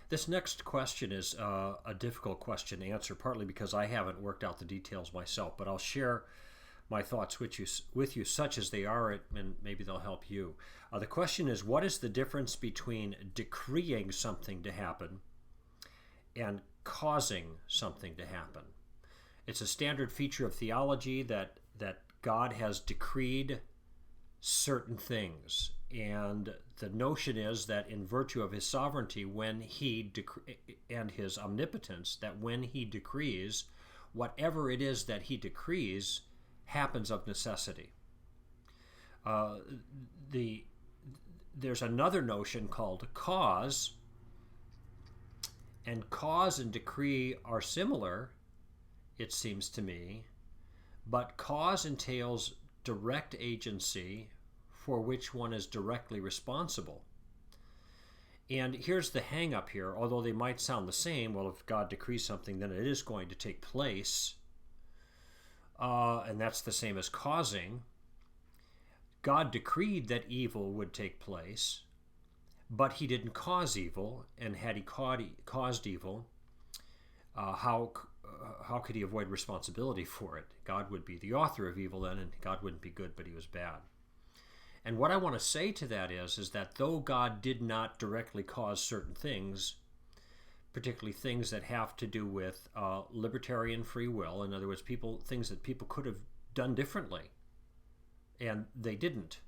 This next question is a difficult question to answer, partly because I haven't worked out the details myself, but I'll share my thoughts with you such as they are, and maybe they'll help you. The question is, what is the difference between decreeing something to happen and causing something to happen? It's a standard feature of theology that God has decreed certain things, and the notion is that in virtue of his sovereignty, and his omnipotence, that when he decrees, whatever it is that he decrees happens of necessity. There's another notion called cause, and cause and decree are similar, it seems to me, but cause entails direct agency for which one is directly responsible. And here's the hang up here, although they might sound the same. Well, if God decrees something, then it is going to take place, and that's the same as causing. God decreed that evil would take place, but he didn't cause evil, and had he caused evil, how could he avoid responsibility for it? God would be the author of evil then, and God wouldn't be good, but he was bad. And what I want to say to that is that though God did not directly cause certain things, particularly things that have to do with libertarian free will, in other words, things that people could have done differently, and they didn't.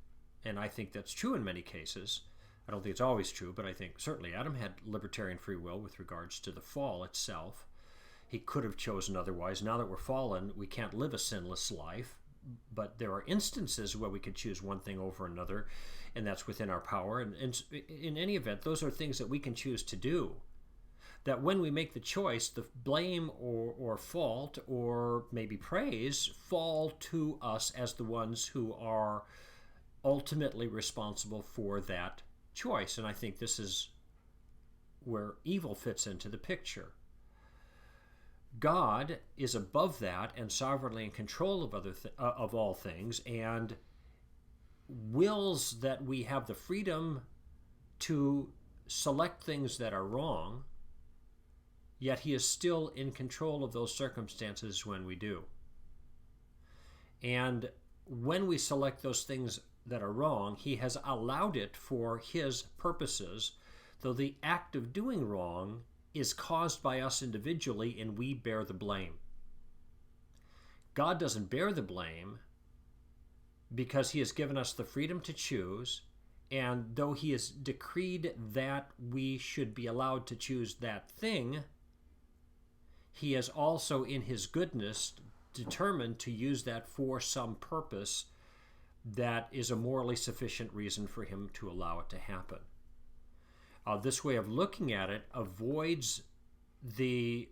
And I think that's true in many cases. I don't think it's always true, but I think certainly Adam had libertarian free will with regards to the fall itself. He could have chosen otherwise. Now that we're fallen, we can't live a sinless life, but there are instances where we could choose one thing over another, and that's within our power. And in any event, those are things that we can choose to do. That when we make the choice, the blame or fault or maybe praise fall to us as the ones who are ultimately responsible for that choice. And I think this is where evil fits into the picture. God is above that and sovereignly in control of all things, and wills that we have the freedom to select things that are wrong, yet he is still in control of those circumstances when we do. And when we select those things that are wrong, he has allowed it for his purposes, though the act of doing wrong is caused by us individually, and we bear the blame. God doesn't bear the blame because he has given us the freedom to choose, and though he has decreed that we should be allowed to choose that thing, he has also in his goodness determined to use that for some purpose that is a morally sufficient reason for him to allow it to happen. This way of looking at it avoids the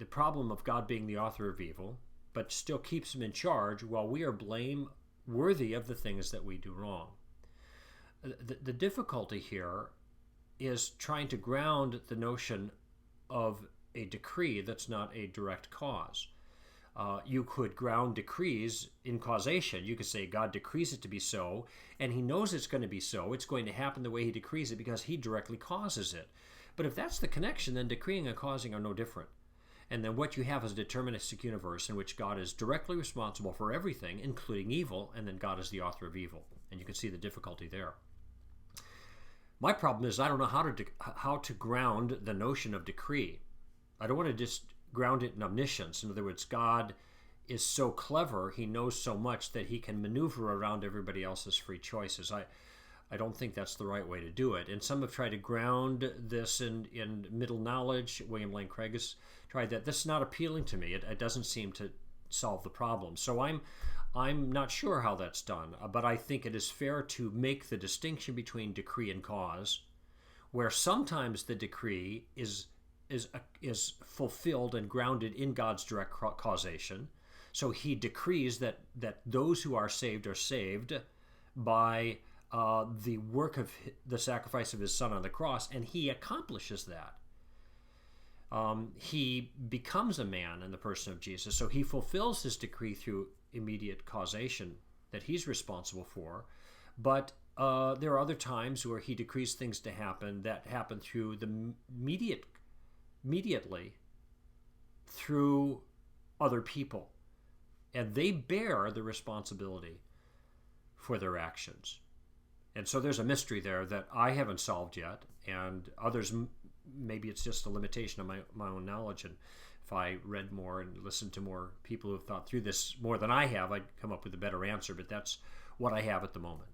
problem of God being the author of evil, but still keeps him in charge while we are blameworthy of the things that we do wrong. The difficulty here is trying to ground the notion of a decree that's not a direct cause. You could ground decrees in causation. You could say God decrees it to be so, and he knows it's going to be so. It's going to happen the way he decrees it because he directly causes it. But if that's the connection, then decreeing and causing are no different. And then what you have is a deterministic universe in which God is directly responsible for everything, including evil, and then God is the author of evil. And you can see the difficulty there. My problem is I don't know how to ground the notion of decree. I don't want to just ground it in omniscience. In other words, God is so clever, he knows so much that he can maneuver around everybody else's free choices. I don't think that's the right way to do it. And some have tried to ground this in middle knowledge. William Lane Craig has tried that. This is not appealing to me. It doesn't seem to solve the problem. So I'm not sure how that's done, but I think it is fair to make the distinction between decree and cause, where sometimes the decree is fulfilled and grounded in God's direct causation. So he decrees that those who are saved by the work of the sacrifice of his son on the cross, and he accomplishes that. He becomes a man in the person of Jesus, so he fulfills his decree through immediate causation that he's responsible for. But there are other times where he decrees things to happen that happen through the immediately through other people. And they bear the responsibility for their actions. And so there's a mystery there that I haven't solved yet, and others, maybe it's just a limitation of my own knowledge. And if I read more and listened to more people who have thought through this more than I have, I'd come up with a better answer. But that's what I have at the moment.